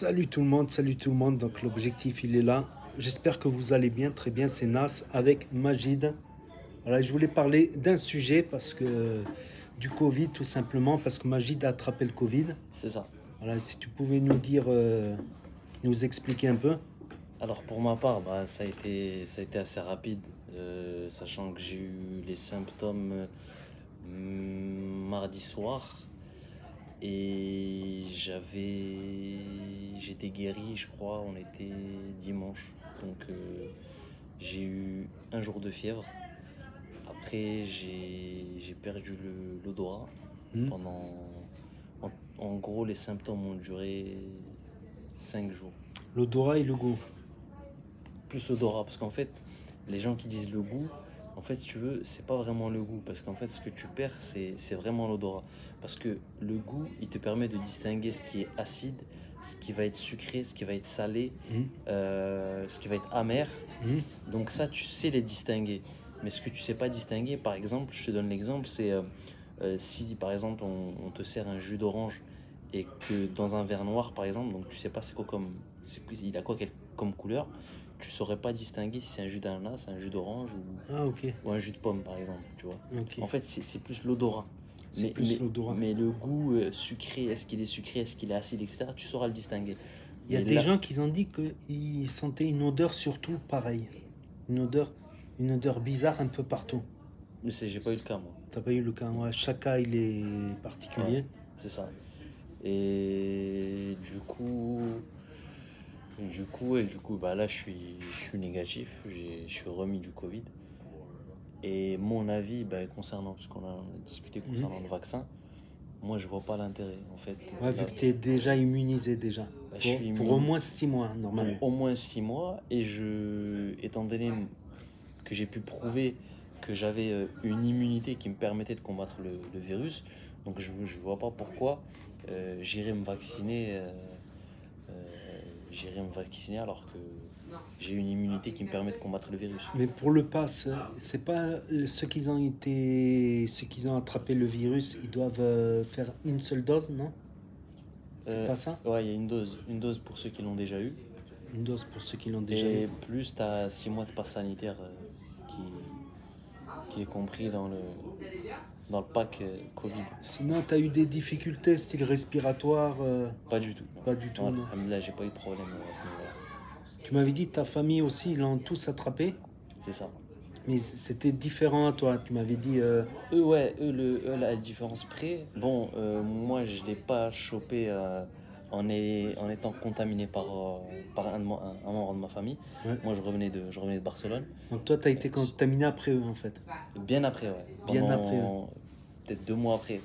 Salut tout le monde. Donc l'objectif il est là. J'espère que vous allez bien, très bien. C'est Nas avec Majid. Voilà, je voulais parler d'un sujet parce que du Covid tout simplement parce que Majid a attrapé le Covid. C'est ça. Voilà, si tu pouvais nous dire, nous expliquer un peu. Alors pour ma part, ça a été assez rapide, sachant que j'ai eu les symptômes mardi soir et j'étais guéri, je crois, on était dimanche. Donc j'ai eu un jour de fièvre. Après j'ai perdu l'odorat Hmm. pendant... En gros, les symptômes ont duré 5 jours. L'odorat et le goût. Plus l'odorat, parce qu'en fait, les gens qui disent le goût, en fait, si tu veux, c'est pas vraiment le goût, parce qu'en fait, ce que tu perds, c'est vraiment l'odorat. Parce que le goût, il te permet de distinguer ce qui est acide, ce qui va être sucré, ce qui va être salé, Hmm. ce qui va être amer. Hmm. Donc ça, tu sais les distinguer. Mais ce que tu sais pas distinguer, par exemple, je te donne l'exemple, c'est si par exemple on te sert un jus d'orange et que dans un verre noir, par exemple, donc tu sais pas c'est quoi comme, il a quoi comme couleur, tu saurais pas distinguer si c'est un jus d'ananas, un jus d'orange Ah ok, ou un jus de pomme, par exemple, tu vois. ok. En fait, c'est plus l'odorat. C'est plus l'odorat. Mais le goût sucré, est-ce qu'il est sucré, est-ce qu'il est acide, etc., tu sauras le distinguer. Il y a Mais des là, gens qui ont dit qu'ils sentaient une odeur surtout pareille. Une une odeur bizarre un peu partout. mais j'ai pas eu le cas, moi. T'as pas eu le cas, ouais, chaque cas il est Ouais, particulier. c'est ça. Et du coup, bah là, je suis négatif. Je suis remis du Covid. Et mon avis, bah, concernant, parce qu'on a discuté Mhm. concernant le vaccin, moi, je vois pas l'intérêt. En fait, Ouais, vu que tu es déjà immunisé déjà. bah, je suis Pour au immunisé moins 6 mois, pour normalement. au moins 6 mois. Et étant donné que j'ai pu prouver que j'avais une immunité qui me permettait de combattre le virus, donc je vois pas pourquoi euh, j'irai me vacciner alors que j'ai une immunité qui me permet de combattre le virus. Mais pour le pass, c'est pas ceux qui ont attrapé le virus, ils doivent faire une seule dose, non? C'est Euh, pas ça? ouais, il y a une dose pour ceux qui l'ont déjà eu, Une dose pour ceux qui l'ont déjà eu. et plus tu as 6 mois de passe sanitaire qui est compris dans le pack Covid. Sinon, tu as eu des difficultés, style respiratoire, Pas du tout. pas du tout, Non. non. Là, j'ai pas eu de problème à ce niveau-là. Tu m'avais dit que ta famille aussi, ils l'ont tous attrapé, C'est ça. mais c'était différent à toi. Tu m'avais dit, Eux, ouais, la différence près. Bon, moi, je l'ai pas chopé en étant contaminé par un membre de ma famille. ouais. Moi, je revenais de Barcelone. Donc toi, tu as été contaminé après eux, en fait. Bien après, ouais. Bien après eux. Peut-être 2 mois après.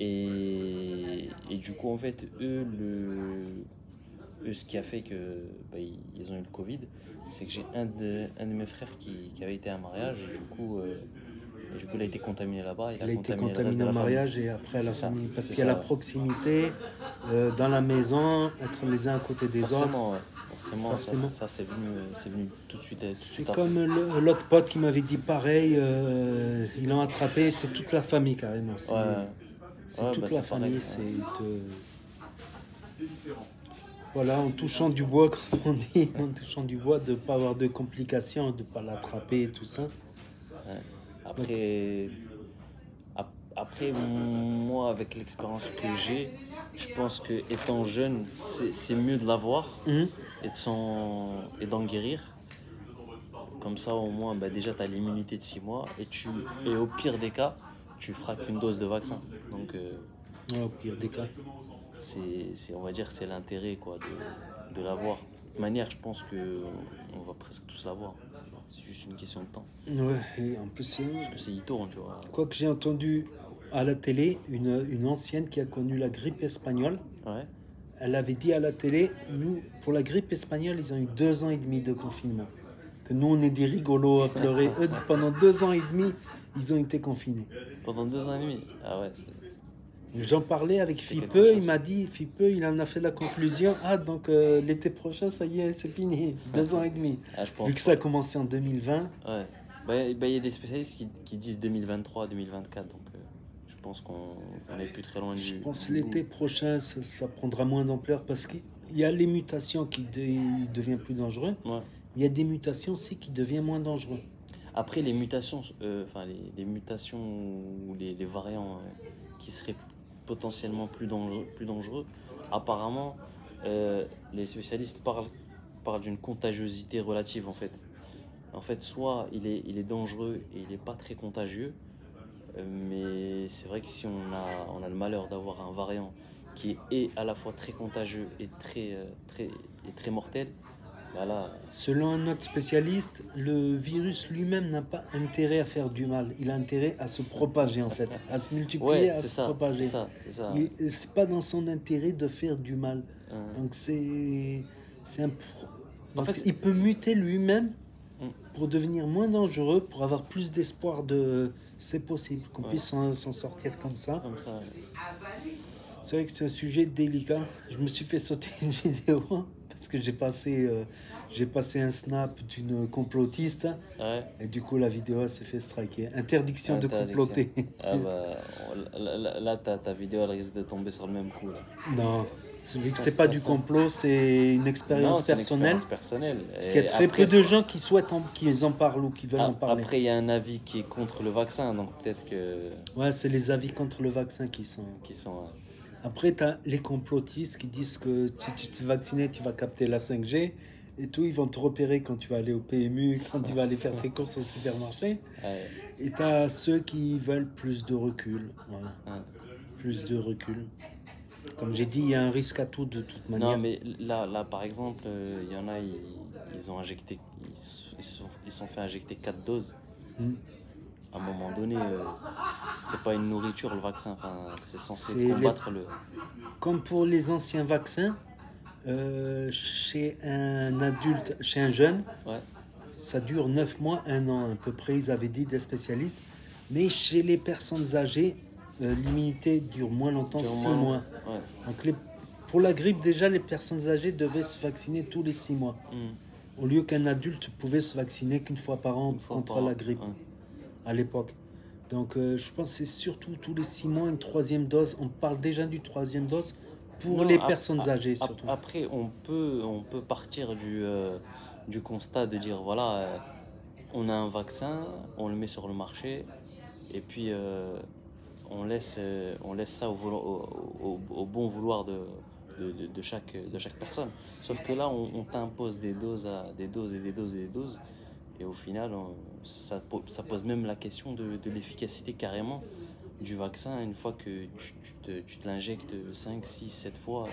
Et du coup, en fait, eux, ce qui a fait que bah, ils ont eu le Covid, c'est que j'ai un de mes frères qui avait été à un mariage. Et du coup, il a été contaminé là-bas. Il a Il a été contaminé le reste contaminé de au la famille. mariage et après à la C'est ça, famille. Parce c'est qu'il y a la ça, ouais. proximité dans la maison, être les uns à côté des autres. Forcément, ouais. Forcément, Forcément. ça c'est venu tout de suite. Tout de C'est suite après. comme l'autre pote qui m'avait dit pareil, ils l'ont attrapé, c'est toute la famille carrément. Ouais, ouais. C'est Ouais, toute bah, la c'est pareil, famille. ouais. Voilà, en touchant du bois, comme on dit, en touchant du bois, de ne pas avoir de complications, de ne pas l'attraper et tout ça. Ouais. Après, après, moi, avec l'expérience que j'ai, je pense que étant jeune, c'est mieux de l'avoir Mhm. et d'en guérir. Comme ça, au moins, bah, déjà, tu as l'immunité de 6 mois et au pire des cas, tu feras qu'une dose de vaccin. Donc, Ouais, au pire des cas. on va dire, c'est l'intérêt quoi, de l'avoir. De toute manière, je pense que on va presque tous l'avoir. C'est juste une question de temps. Ouais, et en plus, Parce que c'est il tourne, tu vois. quoi que j'ai entendu à la télé, une ancienne qui a connu la grippe espagnole, Ouais. elle avait dit à la télé, nous, pour la grippe espagnole, ils ont eu 2 ans et demi de confinement. Que nous, on est des rigolos à pleurer. Eux, pendant 2 ans et demi, ils ont été confinés. Pendant 2 ans et demi. Ah ouais. J'en parlais avec C'était quelque Fipeux, il chose. m'a dit, Fipeux, il en a fait la conclusion. Ah, donc l'été prochain, ça y est, c'est fini. 2 ans et demi. Ah, je pense Vu que ça a commencé en 2020. Ouais. Bah, y a des spécialistes qui disent 2023, 2024. Donc, je pense qu'on n'est plus très loin Je du pense bout. l'été prochain, ça prendra moins d'ampleur parce que il y a les mutations il devient plus dangereux. Ouais. Il y a des mutations aussi qui deviennent moins dangereux. Après, les mutations, enfin les mutations ou les variants qui seraient potentiellement plus dangereux, apparemment, les spécialistes parlent d'une contagiosité relative en fait. En fait, soit il est dangereux et il n'est pas très contagieux, mais c'est vrai que si on a le malheur d'avoir un variant qui est à la fois très contagieux et très mortel, bah là, Selon un autre spécialiste, le virus lui-même n'a pas intérêt à faire du mal. Il a intérêt à se propager en fait, à se multiplier, ouais, à c'est se ça, c'est propager. ça, c'est ça. C'est pas dans son intérêt de faire du mal. Euh, Donc En donc fait, il peut muter lui-même Mm. pour devenir moins dangereux, pour avoir plus d'espoir de... C'est possible qu'on Ouais. puisse s'en sortir comme ça. Comme ça, C'est vrai que c'est un sujet délicat. Je me suis fait sauter une vidéo parce que j'ai passé un snap d'une complotiste ouais. et du coup la vidéo elle s'est fait striker. Interdiction de Interdiction. comploter. Ah bah, là, ta vidéo elle risque de tomber sur le même coup. Là. Non, vu que c'est pas du complot, c'est une Non, expérience c'est une personnelle. expérience personnelle. Parce qu'il y a Et très après, peu de gens qui souhaitent qu'ils en parlent ou qui veulent en parler. Après, il y a un avis qui est contre le vaccin, donc peut-être Ouais, c'est les avis contre le vaccin qui sont. qu'ils sont. Après, tu as les complotistes qui disent que si tu te fais vacciner, tu vas capter la 5G et tout. Ils vont te repérer quand tu vas aller au PMU, quand tu vas aller faire tes courses au supermarché. Ouais, Et tu as ceux qui veulent plus de recul. Voilà. ouais. Plus de recul. Comme j'ai dit, il y a un risque à tout de toute manière. Non, mais là par exemple, il y en a, ils ont injecté, ils sont fait injecter 4 doses. Mm. À un moment donné, c'est pas une nourriture le vaccin, enfin, c'est censé C'est combattre le. Comme pour les anciens vaccins, chez un adulte, chez un jeune, Ouais, ça dure 9 mois, 1 an à peu près, ils avaient dit des spécialistes. Mais chez les personnes âgées, l'immunité dure moins longtemps, dure 6 moins mois. longtemps. Ouais. Donc pour la grippe, déjà, les personnes âgées devaient se vacciner tous les 6 mois. Mm. Au lieu qu'un adulte pouvait se vacciner qu'une fois par an Une fois contre par an, la grippe ouais. à l'époque. Donc je pense que c'est surtout tous les 6 mois une troisième dose. On parle déjà du troisième dose pour Non, les personnes âgées surtout. Après, on peut partir du constat de dire voilà, on a un vaccin, on le met sur le marché, et puis on laisse ça au bon vouloir de chaque personne. Sauf que là, on t'impose des doses, des doses et des doses et des doses, et au final, ça pose même la question de l'efficacité carrément du vaccin une fois que tu te l'injectes 5 6 7 fois.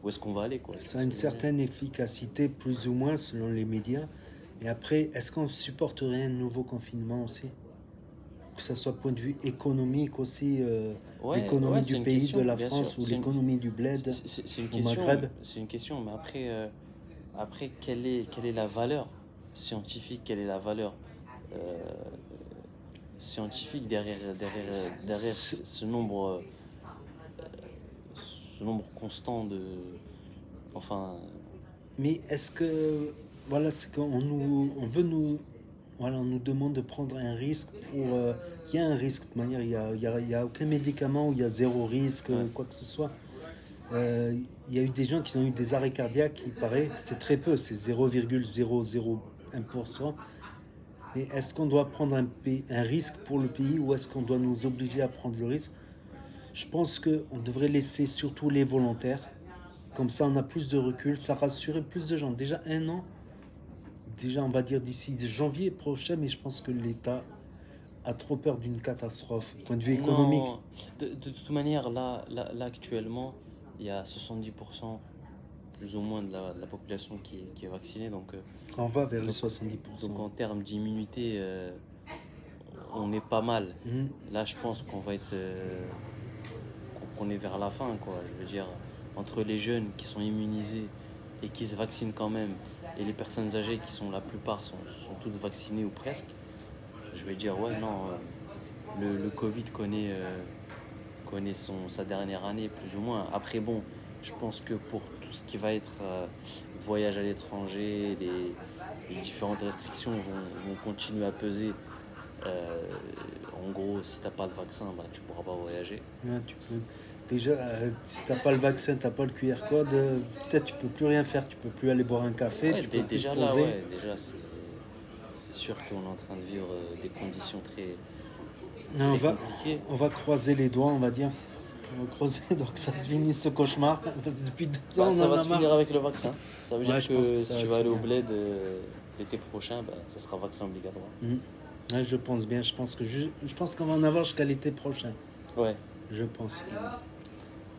Où est-ce qu'on va aller quoi? Ça a une certaine efficacité, plus ou moins, selon les médias. Et après, est-ce qu'on supporterait un nouveau confinement aussi? Que ce soit point de vue économique aussi, l'économie c'est du une pays, question, de la bien France, sûr. ou l'économie du bled C'est une au question, Maghreb. c'est une question, mais après quelle est la valeur scientifique, quelle est la valeur euh, scientifique derrière ce nombre constant de. Enfin, Mais est-ce que, voilà, c'est on veut nous, voilà, on nous demande de prendre un risque pour, il y a un risque de toute manière, il y a aucun médicament où il y a zéro risque, Ouais. quoi que ce soit. Il y a eu des gens qui ont eu des arrêts cardiaques, il paraît, c'est très peu, c'est 0,001%. Mais est-ce qu'on doit prendre un risque pour le pays ou est-ce qu'on doit nous obliger à prendre le risque? Je pense qu'on devrait laisser surtout les volontaires. Comme ça, on a plus de recul, ça rassurerait plus de gens. Déjà 1 an, déjà on va dire d'ici janvier prochain, mais je pense que l'État a trop peur d'une catastrophe, point de vue économique. non, de toute manière, là actuellement, il y a 70% plus ou moins de la population qui est vaccinée. Donc, On va vers les donc 70%. en termes d'immunité, on est pas mal. Mhm. Là, je pense qu'on va être, qu'on est vers la fin, quoi. Je veux dire, entre les jeunes qui sont immunisés et qui se vaccinent quand même, et les personnes âgées qui sont la plupart sont toutes vaccinées ou presque, je vais dire, ouais, non, le Covid connaît sa dernière année, plus ou moins. Après, bon, je pense que pour tout ce qui va être voyage à l'étranger, les différentes restrictions vont continuer à peser. en gros, si t'as pas le vaccin, bah, tu pourras pas voyager. Ouais, tu peux. Déjà, si t'as pas le vaccin, t'as pas le QR code, peut-être tu peux plus rien faire, tu peux plus aller boire un café, Ouais, tu peux plus déjà te là, poser. ouais, déjà c'est sûr qu'on est en train de vivre des conditions très, On très va, compliquées. on va croiser les doigts, on va dire. On va croiser les doigts que ça se finisse ce cauchemar. Parce que depuis 2 ans, Bah, on ça en va a se finir marre. avec le vaccin. Ça veut Ouais, dire je pense que que ça si va tu se vas aller au finir. bled l'été prochain, bah, ça sera vaccin obligatoire. Ouais, je pense bien. Je pense qu'on va en avoir jusqu'à l'été prochain. Ouais, Je pense.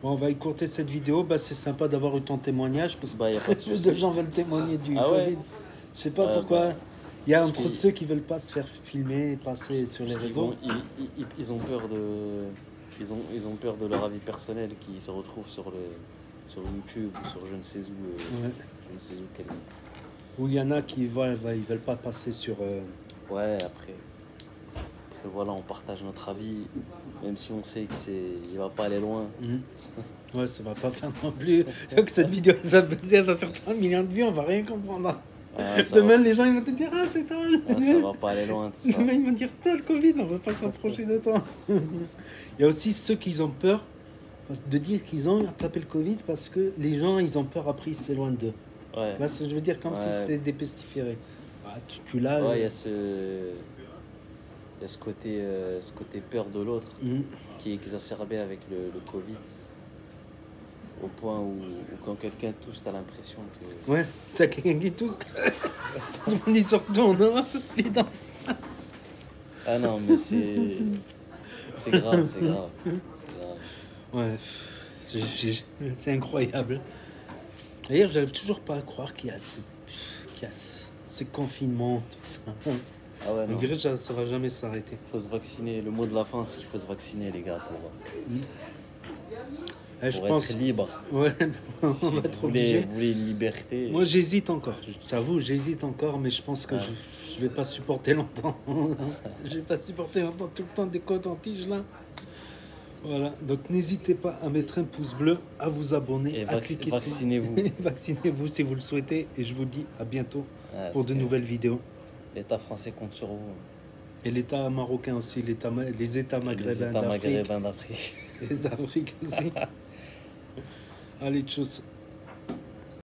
Bon, on va écourter cette vidéo. Bah, c'est sympa d'avoir eu ton témoignage parce que bah, y a très pas de peu de souci. gens veulent témoigner du Ah ouais? Covid. Je sais pas Ouais, pourquoi. bah, Il y a parce entre que- ceux qui veulent pas se faire filmer et passer sur les parce qu'ils réseaux. vont, ils ont peur de, ils ont peur de leur avis personnel qui se retrouve sur YouTube ou sur je ne sais où, Ouais. je ne sais où quel. Ou il y en a qui ils veulent pas passer sur. Ouais, après voilà, on partage notre avis, même si on sait il va pas aller loin. Ouais, ça va pas faire non plus. Donc cette vidéo elle va buzzer, elle va faire 3 millions de vues, on va rien comprendre. Ah, ça Demain, va, les gens ils vont te dire ah c'est toi. ah, ça va pas aller loin tout ça. Demain, ils vont dire t'as le Covid, on va pas s'approcher de toi. Il y a aussi ceux qui ont peur de dire qu'ils ont attrapé le Covid parce que les gens ils ont peur après ils s'éloignent d'eux. Ouais, Tu vois ce que je veux dire, comme si Ouais. c'était dépestiféré. Ah, tu l'as. ouais, il y a ce côté peur de l'autre qui est exacerbé avec le Covid. Au point où quand quelqu'un tousse, t'as l'impression que. Ouais, t'as quelqu'un qui tousse. Tout le monde il se retourne, hein, les dents. Ah non, mais c'est grave, c'est grave. C'est grave. Ouais, c'est incroyable. D'ailleurs, j'arrive toujours pas à croire qu'il y a ces confinements, tout ça. Ah ouais, On non. dirait que ça va jamais s'arrêter. Faut se vacciner. Le mot de la fin, c'est qu'il faut se vacciner, les gars, Je pour pense. être libre. Ouais, on Si va vous être voulez, obligé. vous voulez une liberté. Moi, j'hésite encore. J'avoue, j'hésite encore, mais je pense que Ouais. je vais pas supporter longtemps. Je vais pas supporter longtemps tout le temps des cotons-tiges là. Voilà, donc n'hésitez pas à mettre un pouce bleu, à vous abonner, Et à cliquer sur- vaccinez-vous. Vaccinez-vous si vous le souhaitez, et je vous dis à bientôt Ouais, pour parce de que nouvelles vidéos. L'État français compte sur vous. Et l'État marocain aussi, les États Les maghrébins États d'Afrique. maghrébins d'Afrique. Et d'Afrique aussi. Allez, tchuss.